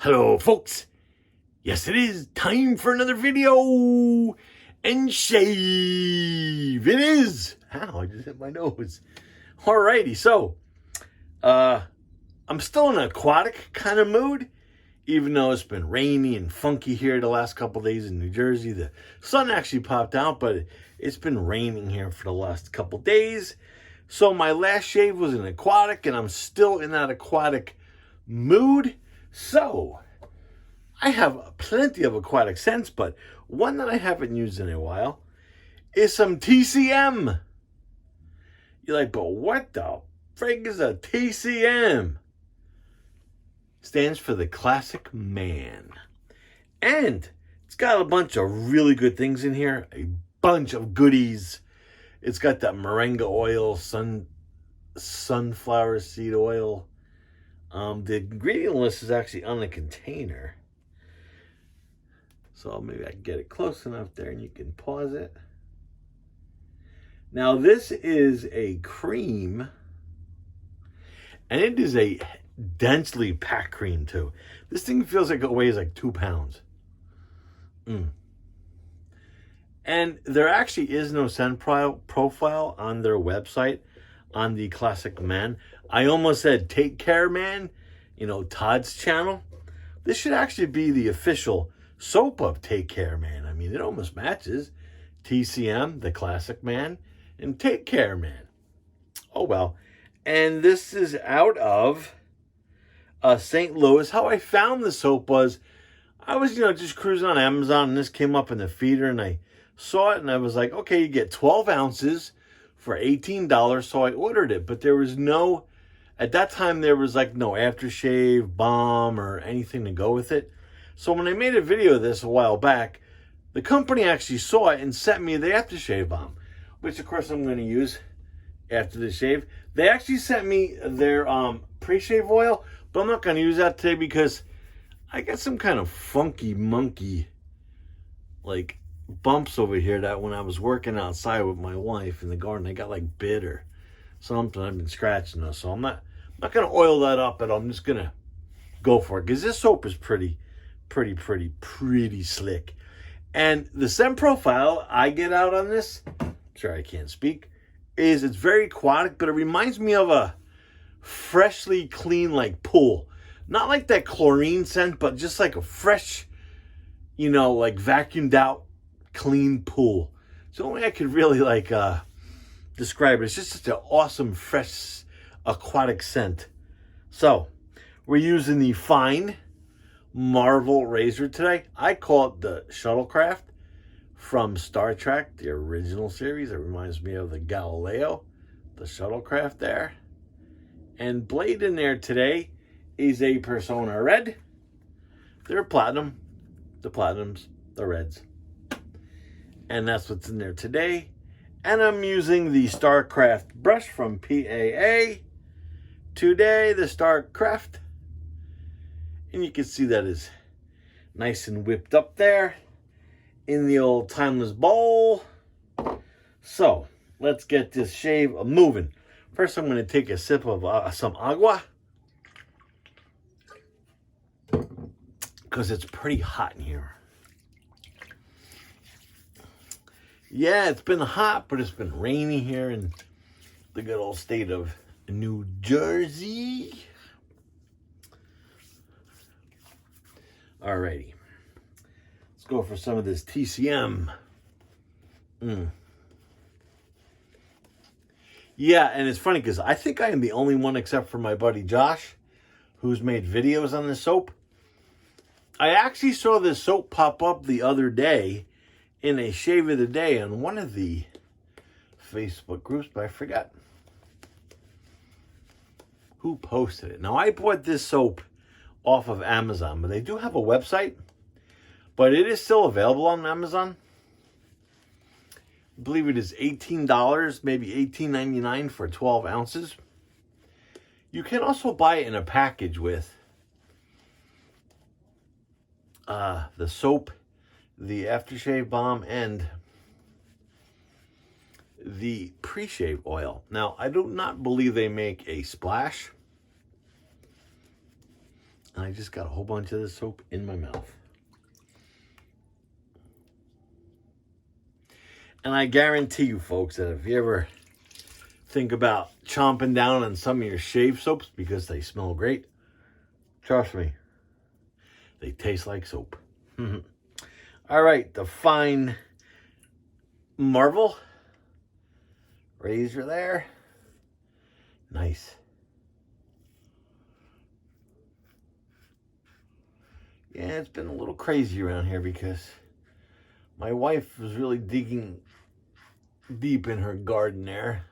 Hello, folks. Yes, it is time for another video and shave. It is. Ow, I just hit my nose. Alrighty, so I'm still in an aquatic kind of mood, even though it's been rainy and funky here the last couple days in New Jersey. The sun actually popped out, but it's been raining here for the last couple days. So my last shave was an aquatic, and I'm still in that aquatic mood. So I have plenty of aquatic scents, but one that I haven't used in a while is some TCM. You're like, but what the frig is a TCM? Stands for the Classic Man. And it's got a bunch of really good things in here. A bunch of goodies. It's got that moringa oil, sunflower seed oil. The ingredient list is actually on the container. So maybe I can get it close enough there and you can pause it. Now this is a cream. And it is a densely packed cream too. This thing feels like it weighs like 2 pounds. And there actually is no scent profile on their website on the Classic Man. I almost said Take Care Man, you know, Todd's channel. This should actually be the official soap of Take Care Man. I mean, it almost matches. TCM, the Classic Man, and Take Care Man. Oh, well. And this is out of St. Louis. How I found the soap was, I was, just cruising on Amazon, and this came up in the feeder, and I saw it, and I was like, okay, you get 12 ounces for $18, so I ordered it. But there was no, at that time, there was like no aftershave, balm, or anything to go with it. So when I made a video of this a while back, the company actually saw it and sent me the aftershave balm, which of course I'm going to use after the shave. They actually sent me their pre-shave oil, but I'm not going to use that today because I got some kind of funky monkey like bumps over here that when I was working outside with my wife in the garden, I got like bit or something. I've been scratching those, so I'm not going to oil that up, but I'm just going to go for it because this soap is pretty slick. And the scent profile I get out on this, sorry I can't speak, is it's very aquatic, but it reminds me of a freshly clean like pool. Not like that chlorine scent, but just like a fresh, like vacuumed out clean pool. It's the only way I could really describe it. It's just such an awesome fresh aquatic scent. So we're using the fine Marvel razor today. I call it the Shuttlecraft from Star Trek, the original series. It reminds me of the Galileo, the Shuttlecraft there. And blade in there today is a Persona Red. They're platinum. The platinums, the reds. And that's what's in there today. And I'm using the StarCraft Brush from PAA. Today, the StarCraft. And you can see that is nice and whipped up there in the old timeless bowl. So, let's get this shave moving. First, I'm going to take a sip of some agua, because it's pretty hot in here. Yeah, it's been hot, but it's been rainy here in the good old state of New Jersey. Alrighty. Let's go for some of this TCM. Yeah, and it's funny because I think I am the only one except for my buddy Josh who's made videos on this soap. I actually saw this soap pop up the other day in a shave of the day on one of the Facebook groups, but I forgot who posted it. Now, I bought this soap off of Amazon, but they do have a website, but it is still available on Amazon. I believe it is $18, maybe $18.99 for 12 ounces. You can also buy it in a package with the soap, the aftershave balm, and the pre-shave oil. Now, I do not believe they make a splash. And I just got a whole bunch of this soap in my mouth. And I guarantee you folks that if you ever think about chomping down on some of your shave soaps because they smell great, trust me, they taste like soap. All right, the Fine Marvel razor there. Nice. Yeah, it's been a little crazy around here because my wife was really digging deep in her garden there.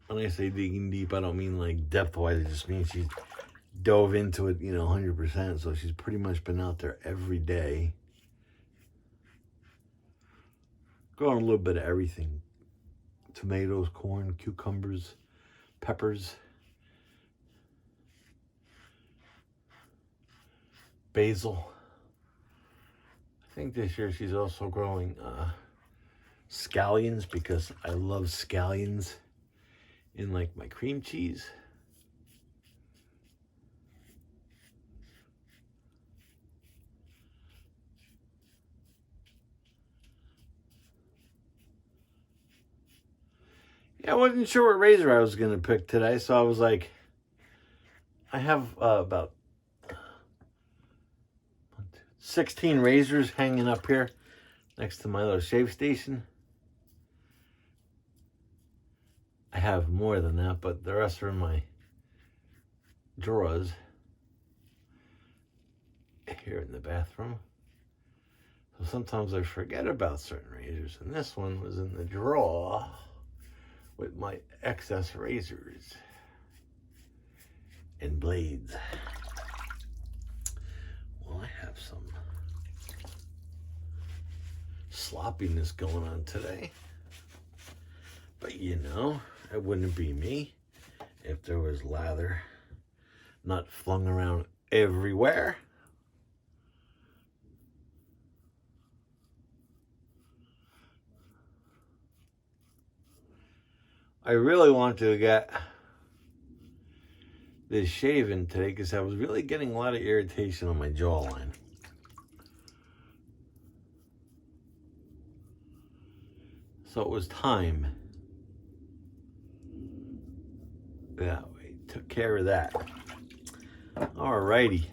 When I say digging deep, I don't mean like depth-wise. It just means she dove into it, 100%. So she's pretty much been out there every day. Growing a little bit of everything. Tomatoes, corn, cucumbers, peppers, basil. I think this year she's also growing scallions because I love scallions in like my cream cheese. Yeah, I wasn't sure what razor I was going to pick today, so I was like, I have about 16 razors hanging up here next to my little shave station. I have more than that, but the rest are in my drawers here in the bathroom. So sometimes I forget about certain razors, and this one was in the drawer with my excess razors and blades. Well, I have some sloppiness going on today, but it wouldn't be me if there was lather not flung around everywhere. I really want to get this shaven today because I was really getting a lot of irritation on my jawline. So it was time. Yeah, we took care of that. Alrighty.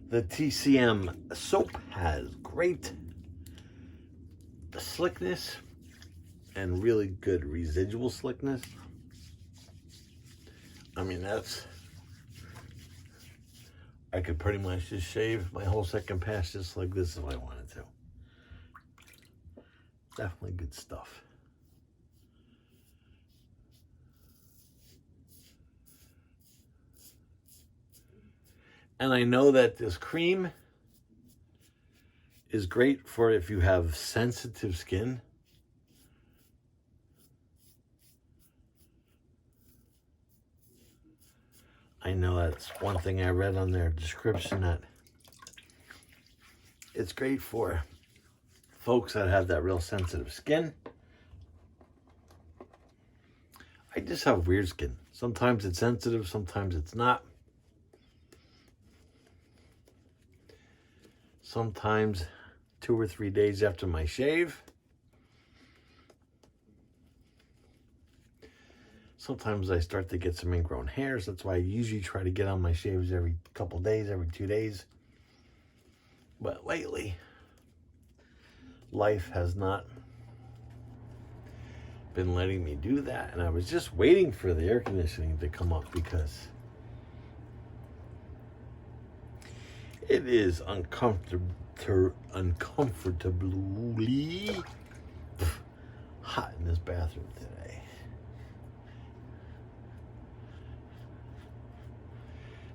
The TCM soap has great slickness and really good residual slickness. I mean, I could pretty much just shave my whole second pass just like this if I wanted to. Definitely good stuff. And I know that this cream is great for if you have sensitive skin. I know that's one thing I read on their description, that it's great for folks that have that real sensitive skin. I just have weird skin. Sometimes it's sensitive, sometimes it's not. Sometimes 2 or 3 days after my shave. Sometimes I start to get some ingrown hairs. That's why I usually try to get on my shaves every couple days, every 2 days. But lately, life has not been letting me do that. And I was just waiting for the air conditioning to come up because it is uncomfortably hot in this bathroom today.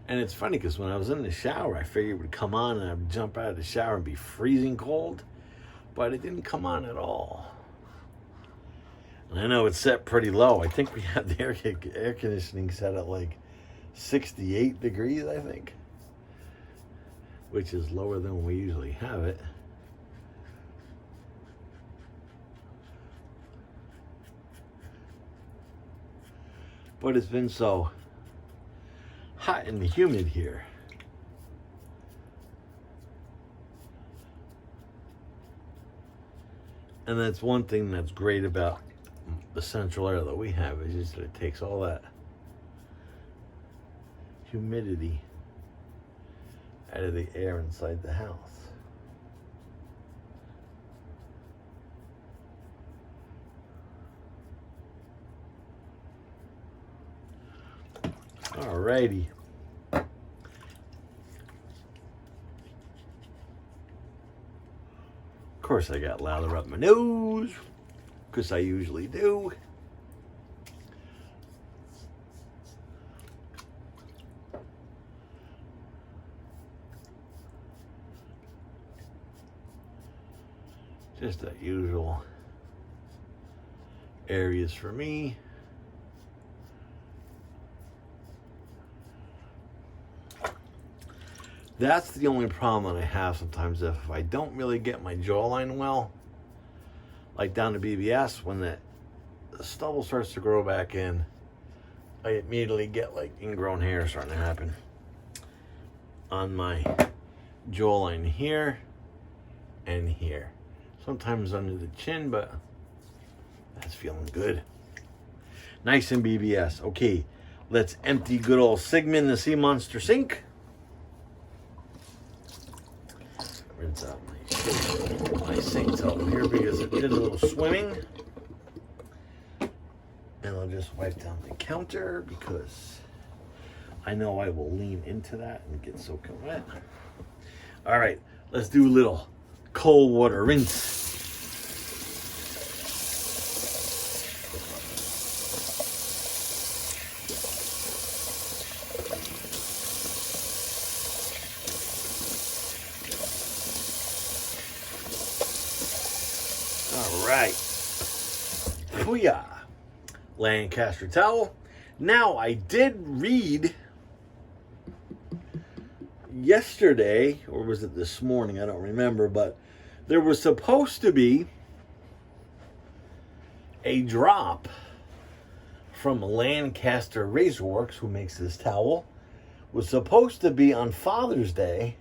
And it's funny because when I was in the shower, I figured it would come on and I'd jump out of the shower and be freezing cold. But it didn't come on at all. And I know it's set pretty low. I think we had the air conditioning set at like 68 degrees, I think. Which is lower than we usually have it. But it's been so hot and humid here. And that's one thing that's great about the central air that we have, is just that it takes all that humidity out of the air inside the house. Alrighty. Of course I got lather up my nose, because I usually do. Just the usual areas for me. That's the only problem that I have sometimes, if I don't really get my jawline well, like down to BBS, when the stubble starts to grow back in, I immediately get like ingrown hair starting to happen on my jawline here and here. Sometimes under the chin, but that's feeling good. Nice and BBS. Okay, let's empty good old Sigmund the Sea Monster sink. Rinse out my sink towel here because it did a little swimming. And I'll just wipe down the counter because I know I will lean into that and get soaking wet. All right, let's do a little cold water rinse. All right. Booyah. Lancaster Towel. Now, I did read yesterday, or was it this morning? I don't remember, but there was supposed to be a drop from Lancaster Razorworks, who makes this towel. Was supposed to be on Father's Day,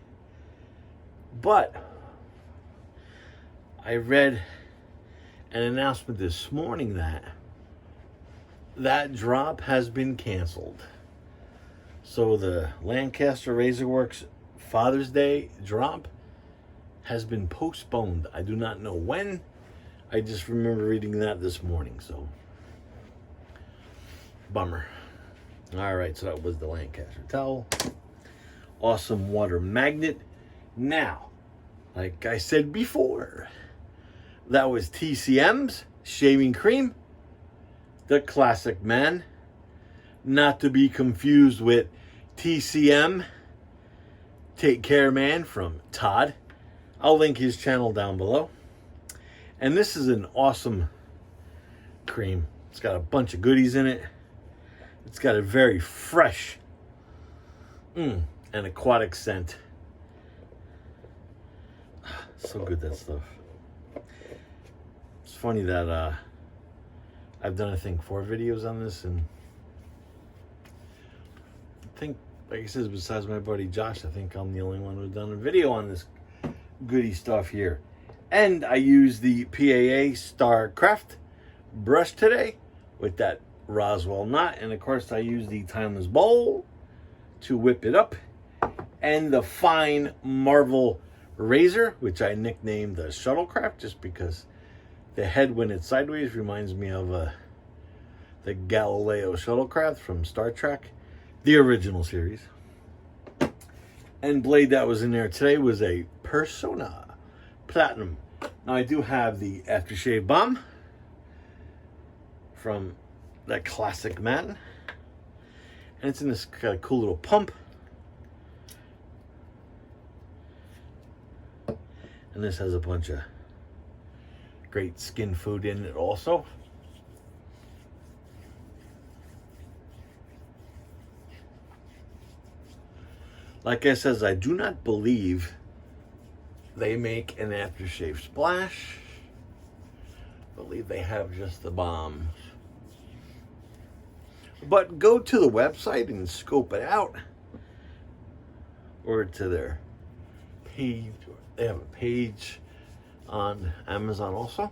but I read an announcement this morning that that drop has been canceled. So the Lancaster Razorworks Father's Day drop has been postponed. I do not know when. I just remember reading that this morning, so bummer. All right, so that was the Lancaster towel. Awesome water magnet. Now, like I said before, that was TCM's Shaving Cream, the Classic Man, not to be confused with TCM Take Care Man from Todd. I'll link his channel down below. And this is an awesome cream. It's got a bunch of goodies in it. It's got a very fresh and aquatic scent. So good, that stuff. It's funny that I've done, I think, 4 videos on this, and I think, like I said, besides my buddy Josh, I think I'm the only one who's done a video on this goody stuff here. And I used the PAA StarCraft Brush today with that Roswell knot, and of course I used the Timeless Bowl to whip it up, and the fine Marvel razor, which I nicknamed the Shuttlecraft, just because the head, when it's sideways, reminds me of the Galileo Shuttlecraft from Star Trek, the original series. And blade that was in there today was a Persona Platinum. Now I do have the aftershave balm from that Classic Man, and it's in this kind of cool little pump. And this has a bunch of great skin food in it also. Like I says, I do not believe they make an aftershave splash. I believe they have just the bombs. But go to the website and scope it out, or to their page. They have a page on Amazon also.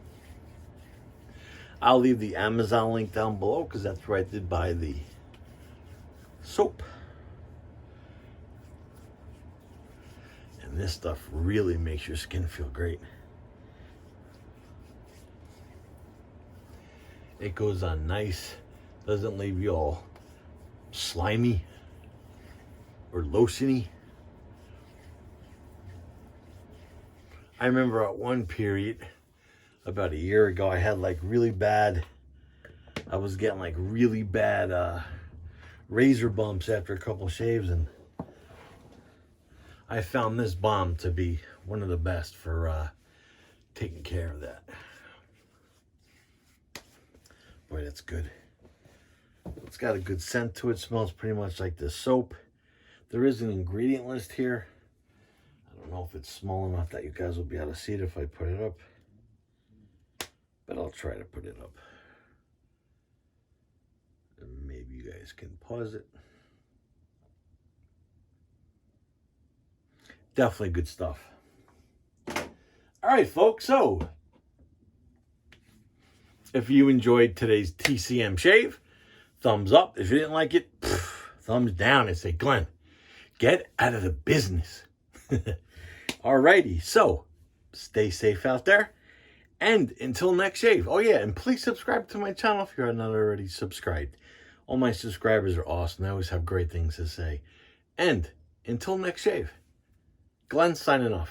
I'll leave the Amazon link down below because that's where I did buy the soap. And this stuff really makes your skin feel great. It goes on nice, doesn't leave you all slimy or lotiony. I remember at one period, about a year ago, I had like really bad, I was getting like really bad razor bumps after a couple shaves, and I found this balm to be one of the best for taking care of that. Boy, that's good. It's got a good scent to it. Smells pretty much like the soap. There is an ingredient list here. I don't know if it's small enough that you guys will be able to see it if I put it up, but I'll try to put it up. And maybe you guys can pause it. Definitely good stuff. All right, folks. So if you enjoyed today's TCM shave, thumbs up. If you didn't like it, thumbs down and say, Glenn, get out of the business. Alrighty, so stay safe out there. And until next shave. Oh yeah, and please subscribe to my channel if you're not already subscribed. All my subscribers are awesome. They always have great things to say. And until next shave, Glenn signing off.